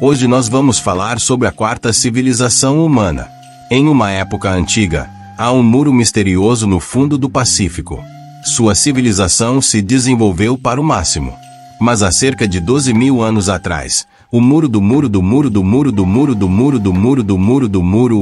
Hoje nós vamos falar sobre a quarta civilização humana. Em uma época antiga, há um muro misterioso no fundo do Pacífico. Sua civilização se desenvolveu para o máximo. Mas há cerca de 12.000 anos atrás, o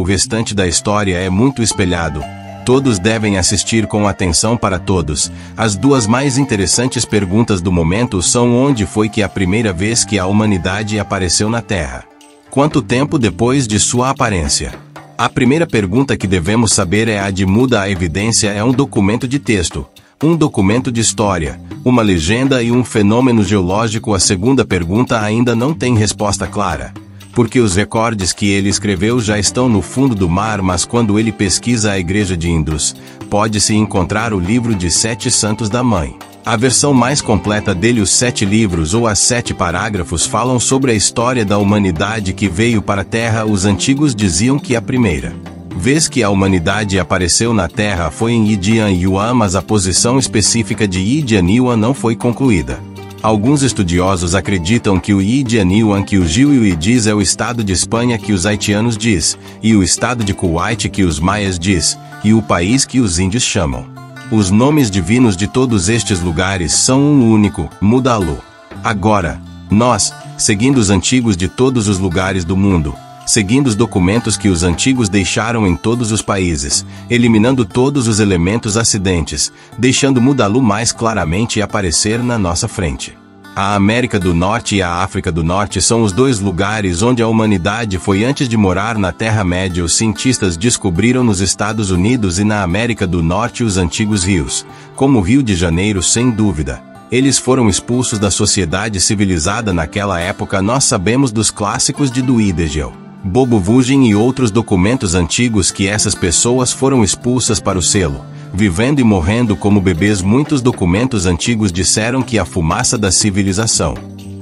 restante da história é muito espelhado. Todos devem assistir com atenção para todos. As duas mais interessantes perguntas do momento são: onde foi que a primeira vez que a humanidade apareceu na Terra? Quanto tempo depois de sua aparência? A primeira pergunta que devemos saber é a de muda. A evidência é um documento de texto, um documento de história, uma legenda e um fenômeno geológico. A segunda pergunta ainda não tem resposta clara, porque os recordes que ele escreveu já estão no fundo do mar, mas quando ele pesquisa a Igreja de Indus, pode-se encontrar o livro de 7 Santos da Mãe. A versão mais completa dele, os 7 livros ou as 7 parágrafos, falam sobre a história da humanidade que veio para a Terra. Os antigos diziam que a primeira vez que a humanidade apareceu na Terra foi em Yidian Yuan, mas a posição específica de Yidian Yuan não foi concluída. Alguns estudiosos acreditam que o Yidian Yuan que o Gil diz é o estado de Espanha que os haitianos diz, e o estado de Kuwait que os maias diz, e o país que os índios chamam. Os nomes divinos de todos estes lugares são um único, Mudalu. Agora, nós, seguindo os antigos de todos os lugares do mundo, seguindo os documentos que os antigos deixaram em todos os países, eliminando todos os elementos acidentes, deixando Mudalu mais claramente aparecer na nossa frente. A América do Norte e a África do Norte são os dois lugares onde a humanidade foi antes de morar na Terra-média. Os cientistas descobriram nos Estados Unidos e na América do Norte os antigos rios, como o Rio de Janeiro, sem dúvida. Eles foram expulsos da sociedade civilizada naquela época. Nós sabemos dos clássicos de Duídegel, Bobo Vugin e outros documentos antigos que essas pessoas foram expulsas para o selo, vivendo e morrendo como bebês. Muitos documentos antigos disseram que a fumaça da civilização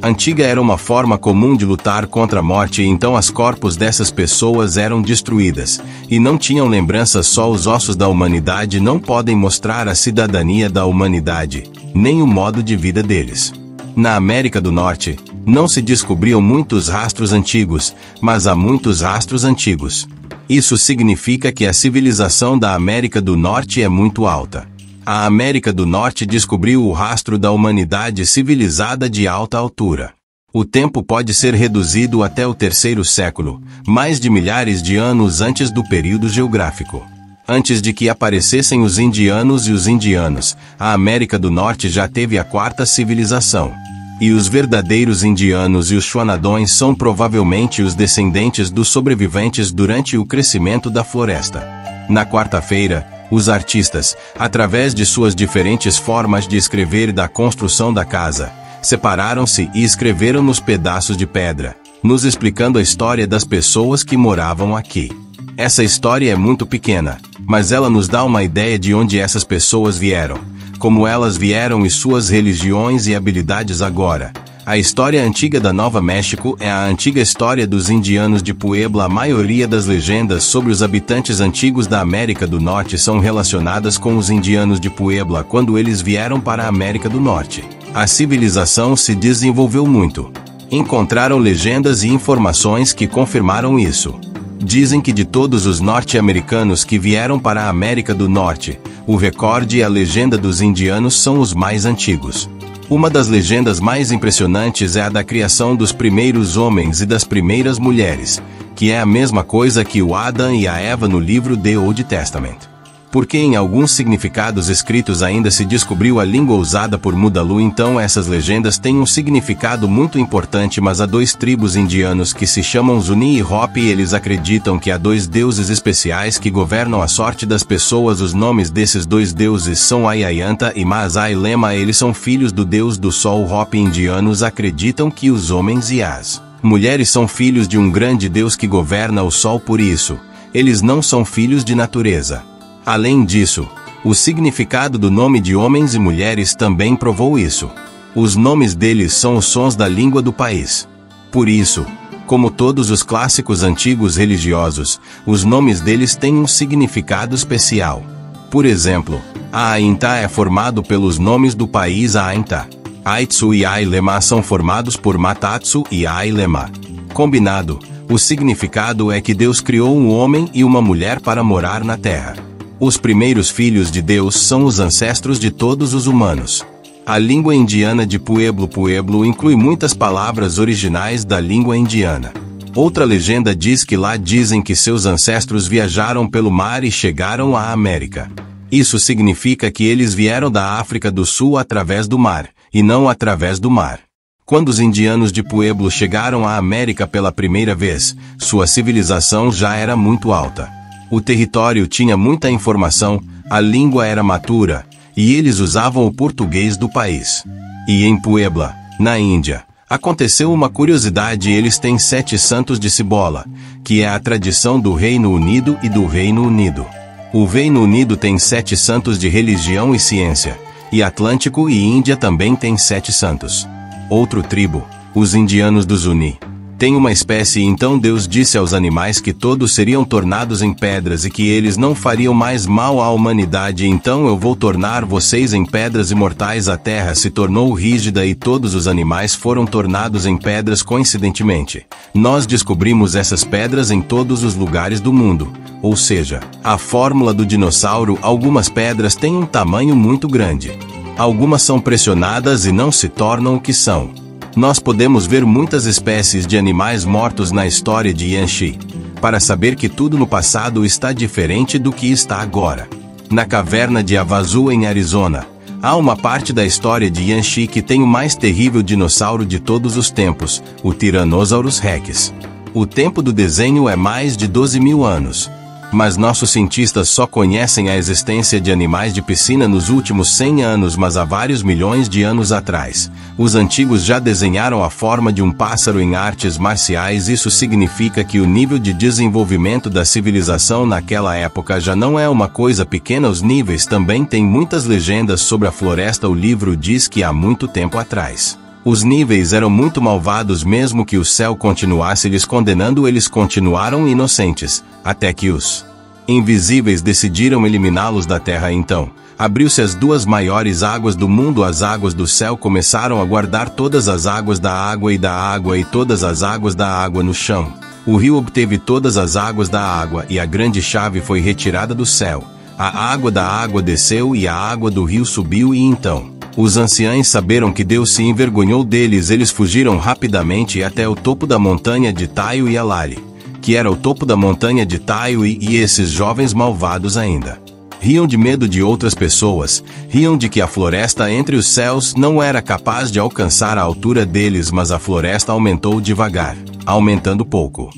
antiga era uma forma comum de lutar contra a morte, e então os corpos dessas pessoas eram destruídas, e não tinham lembranças. Só os ossos da humanidade não podem mostrar a cidadania da humanidade, nem o modo de vida deles. Na América do Norte, não se descobriam muitos rastros antigos, mas há muitos rastros antigos. Isso significa que a civilização da América do Norte é muito alta. A América do Norte descobriu o rastro da humanidade civilizada de alta altura. O tempo pode ser reduzido até o 3º século, mais de milhares de anos antes do período geográfico. Antes de que aparecessem os indianos e os indianos, a América do Norte já teve a quarta civilização. E os verdadeiros indianos e os Xanadões são provavelmente os descendentes dos sobreviventes durante o crescimento da floresta. Na quarta-feira, os artistas, através de suas diferentes formas de escrever e da construção da casa, separaram-se e escreveram nos pedaços de pedra, nos explicando a história das pessoas que moravam aqui. Essa história é muito pequena, mas ela nos dá uma ideia de onde essas pessoas vieram, como elas vieram e suas religiões e habilidades. Agora, a história antiga da Nova México é a antiga história dos indianos de Puebla. A maioria das legendas sobre os habitantes antigos da América do Norte são relacionadas com os indianos de Puebla quando eles vieram para a América do Norte. A civilização se desenvolveu muito. Encontraram legendas e informações que confirmaram isso. Dizem que de todos os norte-americanos que vieram para a América do Norte, o recorde e a legenda dos indianos são os mais antigos. Uma das legendas mais impressionantes é a da criação dos primeiros homens e das primeiras mulheres, que é a mesma coisa que o Adão e a Eva no livro The Old Testament. Porque em alguns significados escritos ainda se descobriu a língua usada por Mudalu, então essas legendas têm um significado muito importante. Mas há 2 tribos indianos que se chamam Zuni e Hopi, e eles acreditam que há 2 deuses especiais que governam a sorte das pessoas. Os nomes desses 2 deuses são Ayayanta e Masai Lema. Eles são filhos do deus do sol. Hopi indianos acreditam que os homens e as mulheres são filhos de um grande deus que governa o sol, por isso, eles não são filhos de natureza. Além disso, o significado do nome de homens e mulheres também provou isso. Os nomes deles são os sons da língua do país. Por isso, como todos os clássicos antigos religiosos, os nomes deles têm um significado especial. Por exemplo, a Ainta é formado pelos nomes do país Ainta. Aitsu e Ailema são formados por Matatsu e Ailema. Combinado, o significado é que Deus criou um homem e uma mulher para morar na terra. Os primeiros filhos de Deus são os ancestros de todos os humanos. A língua indiana de Pueblo inclui muitas palavras originais da língua indiana. Outra legenda diz que lá dizem que seus ancestros viajaram pelo mar e chegaram à América. Isso significa que eles vieram da África do Sul através do mar, e não através do mar. Quando os indianos de Pueblo chegaram à América pela primeira vez, sua civilização já era muito alta. O território tinha muita informação, a língua era matura, e eles usavam o português do país. E em Puebla, na Índia, aconteceu uma curiosidade: eles têm 7 santos de Cibola, que é a tradição do Reino Unido e do Reino Unido. O Reino Unido tem 7 santos de religião e ciência, e Atlântico e Índia também tem 7 santos. Outra tribo, os indianos do Zuni, tem uma espécie. Então Deus disse aos animais que todos seriam tornados em pedras e que eles não fariam mais mal à humanidade. Então eu vou tornar vocês em pedras imortais. A terra se tornou rígida e todos os animais foram tornados em pedras. Coincidentemente, nós descobrimos essas pedras em todos os lugares do mundo. Ou seja, a fórmula do dinossauro: algumas pedras têm um tamanho muito grande. Algumas são pressionadas e não se tornam o que são. Nós podemos ver muitas espécies de animais mortos na história de Yanxi, para saber que tudo no passado está diferente do que está agora. Na caverna de Havasu, em Arizona, há uma parte da história de Yanxi que tem o mais terrível dinossauro de todos os tempos, o Tyrannosaurus Rex. O tempo do desenho é mais de 12.000 anos. Mas nossos cientistas só conhecem a existência de animais de piscina nos últimos 100 anos, mas há vários milhões de anos atrás, os antigos já desenharam a forma de um pássaro em artes marciais. Isso significa que o nível de desenvolvimento da civilização naquela época já não é uma coisa pequena. Os níveis também têm muitas legendas sobre a floresta. O livro diz que há muito tempo atrás, os níveis eram muito malvados. Mesmo que o céu continuasse lhes condenando, eles continuaram inocentes, até que os invisíveis decidiram eliminá-los da terra. Então, abriu-se as 2 maiores águas do mundo. As águas do céu começaram a guardar todas as águas da água e todas as águas da água no chão. O rio obteve todas as águas da água e a grande chave foi retirada do céu. A água da água desceu e a água do rio subiu, e então os anciãos saberam que Deus se envergonhou deles. Eles fugiram rapidamente até o topo da montanha de Taio e Alari, que era o topo da montanha de Taio, e esses jovens malvados ainda riam de medo de outras pessoas, riam de que a floresta entre os céus não era capaz de alcançar a altura deles, mas a floresta aumentou devagar, aumentando pouco.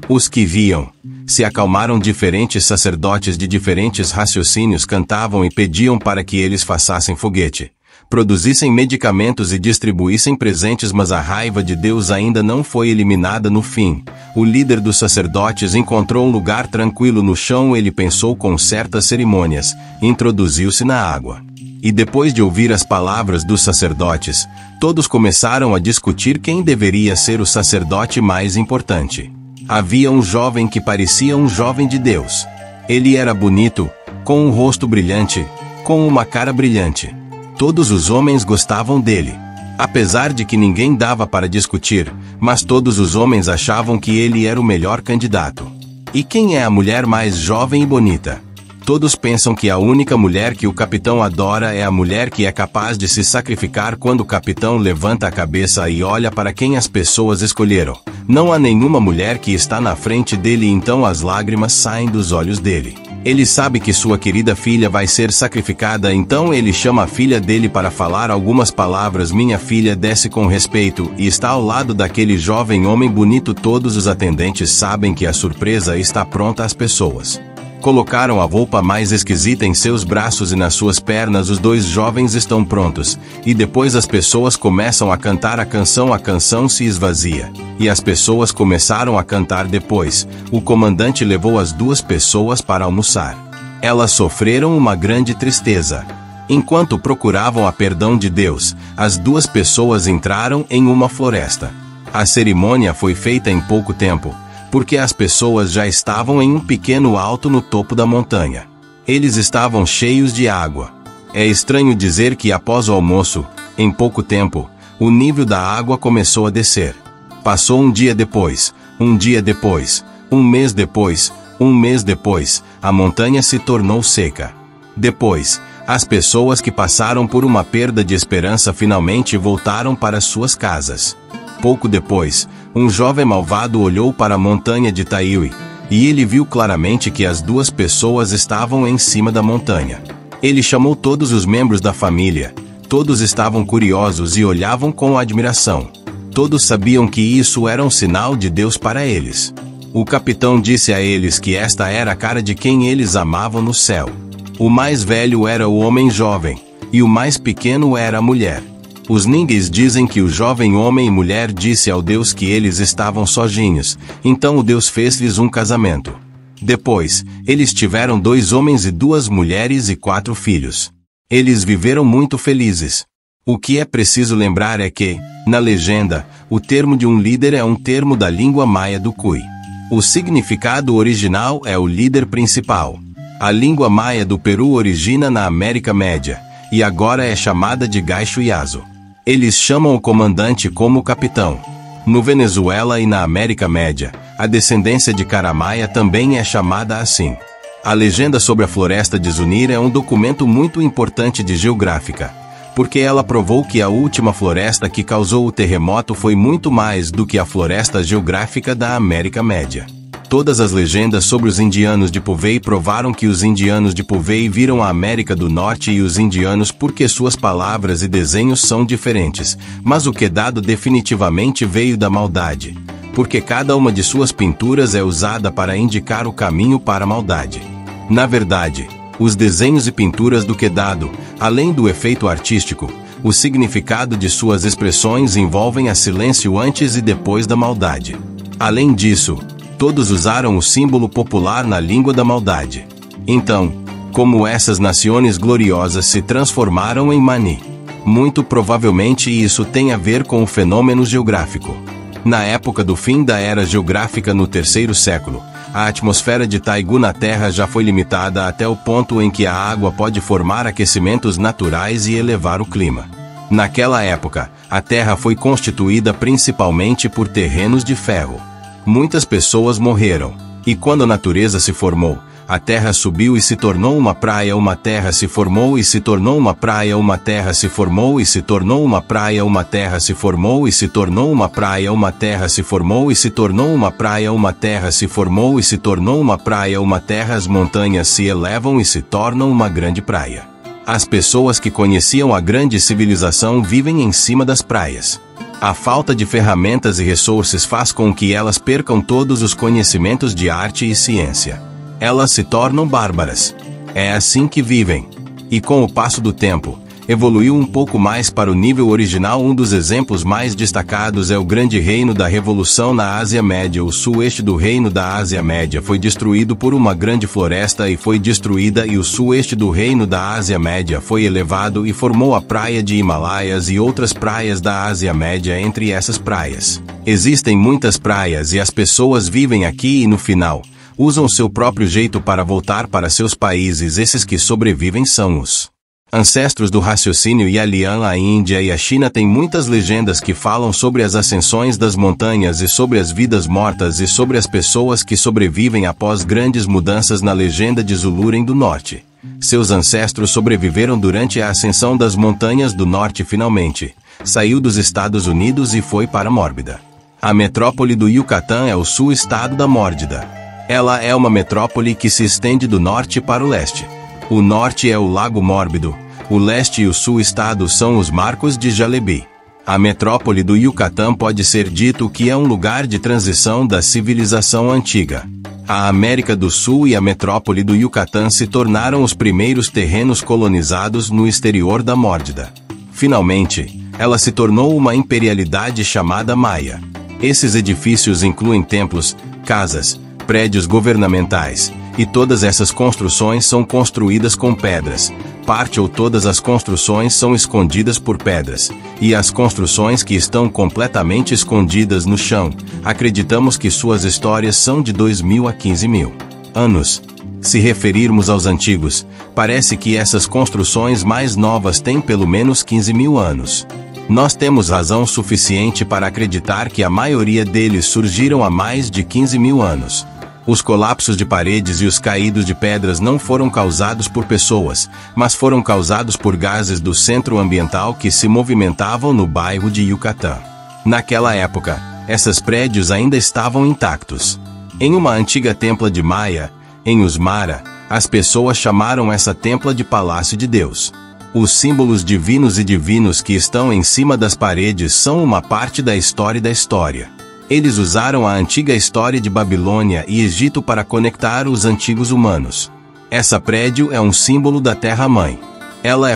Os que viam se acalmaram. Diferentes sacerdotes de diferentes raciocínios cantavam e pediam para que eles façassem foguete, produzissem medicamentos e distribuíssem presentes, mas a raiva de Deus ainda não foi eliminada. No fim, o líder dos sacerdotes encontrou um lugar tranquilo no chão. Ele pensou com certas cerimônias, introduziu-se na água. E depois de ouvir as palavras dos sacerdotes, todos começaram a discutir quem deveria ser o sacerdote mais importante. Havia um jovem que parecia um jovem de Deus. Ele era bonito, com um rosto brilhante, com uma cara brilhante. Todos os homens gostavam dele. Apesar de que ninguém dava para discutir, mas todos os homens achavam que ele era o melhor candidato. E quem é a mulher mais jovem e bonita? Todos pensam que a única mulher que o capitão adora é a mulher que é capaz de se sacrificar. Quando o capitão levanta a cabeça e olha para quem as pessoas escolheram, não há nenhuma mulher que está na frente dele. Então as lágrimas saem dos olhos dele. Ele sabe que sua querida filha vai ser sacrificada. Então ele chama a filha dele para falar algumas palavras. Minha filha desce com respeito e está ao lado daquele jovem homem bonito. Todos os atendentes sabem que a surpresa está pronta. As pessoas colocaram a roupa mais esquisita em seus braços e nas suas pernas. Os 2 jovens estão prontos, e depois as pessoas começam a cantar a canção se esvazia, e as pessoas começaram a cantar. Depois, o comandante levou as 2 pessoas para almoçar. Elas sofreram uma grande tristeza. Enquanto procuravam a perdão de Deus, as 2 pessoas entraram em uma floresta. A cerimônia foi feita em pouco tempo, porque as pessoas já estavam em um pequeno alto no topo da montanha. Eles estavam cheios de água. É estranho dizer que após o almoço, em pouco tempo, o nível da água começou a descer. Passou um dia depois, um dia depois, um mês depois, um mês depois, a montanha se tornou seca. Depois, as pessoas que passaram por uma perda de esperança finalmente voltaram para suas casas. Pouco depois, um jovem malvado olhou para a montanha de Taiwi, e ele viu claramente que as duas pessoas estavam em cima da montanha. Ele chamou todos os membros da família. Todos estavam curiosos e olhavam com admiração. Todos sabiam que isso era um sinal de Deus para eles. O capitão disse a eles que esta era a cara de quem eles amavam no céu. O mais velho era o homem jovem, e o mais pequeno era a mulher. Os ninguéms dizem que o jovem homem e mulher disse ao Deus que eles estavam sozinhos, então o Deus fez-lhes um casamento. Depois, eles tiveram 2 homens e 2 mulheres e 4 filhos. Eles viveram muito felizes. O que é preciso lembrar é que, na legenda, o termo de um líder é um termo da língua maia do Cuy. O significado original é o líder principal. A língua maia do Peru origina na América Média, e agora é chamada de Gaixo Yazo. Eles chamam o comandante como capitão. No Venezuela e na América Média, a descendência de Caramaia também é chamada assim. A legenda sobre a floresta de Zunir é um documento muito importante de geográfica, porque ela provou que a última floresta que causou o terremoto foi muito mais do que a floresta geográfica da América Média. Todas as legendas sobre os indianos de Puvei provaram que os indianos de Puvei viram a América do Norte e os indianos porque suas palavras e desenhos são diferentes, mas o Quedado definitivamente veio da maldade, porque cada uma de suas pinturas é usada para indicar o caminho para a maldade. Na verdade, os desenhos e pinturas do Quedado, além do efeito artístico, o significado de suas expressões envolvem a silêncio antes e depois da maldade. Além disso, todos usaram o símbolo popular na língua da maldade. Então, como essas nações gloriosas se transformaram em Mani? Muito provavelmente isso tem a ver com o fenômeno geográfico. Na época do fim da era geográfica no 3º século, a atmosfera de Taigu na Terra já foi limitada até o ponto em que a água pode formar aquecimentos naturais e elevar o clima. Naquela época, a Terra foi constituída principalmente por terrenos de ferro. Muitas pessoas morreram, e quando a natureza se formou, a terra subiu e se tornou uma praia, uma terra se formou e se tornou uma praia, uma terra se formou e se tornou uma praia, uma terra se formou e se tornou uma praia, uma terra se formou e se tornou uma praia, uma terra se formou e se tornou uma praia, uma terra. As montanhas se elevam e se tornam uma grande praia. As pessoas que conheciam a grande civilização vivem em cima das praias. A falta de ferramentas e recursos faz com que elas percam todos os conhecimentos de arte e ciência. Elas se tornam bárbaras. É assim que vivem. E com o passo do tempo, evoluiu um pouco mais para o nível original. Um dos exemplos mais destacados é o Grande Reino da Revolução na Ásia Média. O sueste do Reino da Ásia Média foi destruído por uma grande floresta e foi destruída, e o sueste do Reino da Ásia Média foi elevado e formou a praia de Himalaias e outras praias da Ásia Média. Entre essas praias, existem muitas praias e as pessoas vivem aqui e no final, usam seu próprio jeito para voltar para seus países. Esses que sobrevivem são os ancestros do raciocínio Yalian. A Índia e a China têm muitas legendas que falam sobre as ascensões das montanhas e sobre as vidas mortas e sobre as pessoas que sobrevivem após grandes mudanças. Na legenda de Zuluren do Norte, seus ancestros sobreviveram durante a ascensão das montanhas do norte. Finalmente, saiu dos Estados Unidos e foi para Mórbida. A metrópole do Yucatán é o sul estado da Mórdida. Ela é uma metrópole que se estende do norte para o leste. O norte é o Lago Mórbido, o leste e o sul estado são os Marcos de Jalebi. A metrópole do Yucatán pode ser dito que é um lugar de transição da civilização antiga. A América do Sul e a metrópole do Yucatán se tornaram os primeiros terrenos colonizados no exterior da Mórdida. Finalmente, ela se tornou uma imperialidade chamada Maia. Esses edifícios incluem templos, casas, prédios governamentais, e todas essas construções são construídas com pedras. Parte ou todas as construções são escondidas por pedras, e as construções que estão completamente escondidas no chão, acreditamos que suas histórias são de 2.000 a 15.000 anos. Se referirmos aos antigos, parece que essas construções mais novas têm pelo menos 15.000 anos. Nós temos razão suficiente para acreditar que a maioria deles surgiram há mais de 15.000 anos. Os colapsos de paredes e os caídos de pedras não foram causados por pessoas, mas foram causados por gases do centro ambiental que se movimentavam no bairro de Yucatán. Naquela época, esses prédios ainda estavam intactos. Em uma antiga templa de Maia, em Usmara, as pessoas chamaram essa templa de Palácio de Deus. Os símbolos divinos e divinos que estão em cima das paredes são uma parte da história da história. Eles usaram a antiga história de Babilônia e Egito para conectar os antigos humanos. Essa prédio é um símbolo da Terra-mãe. Ela é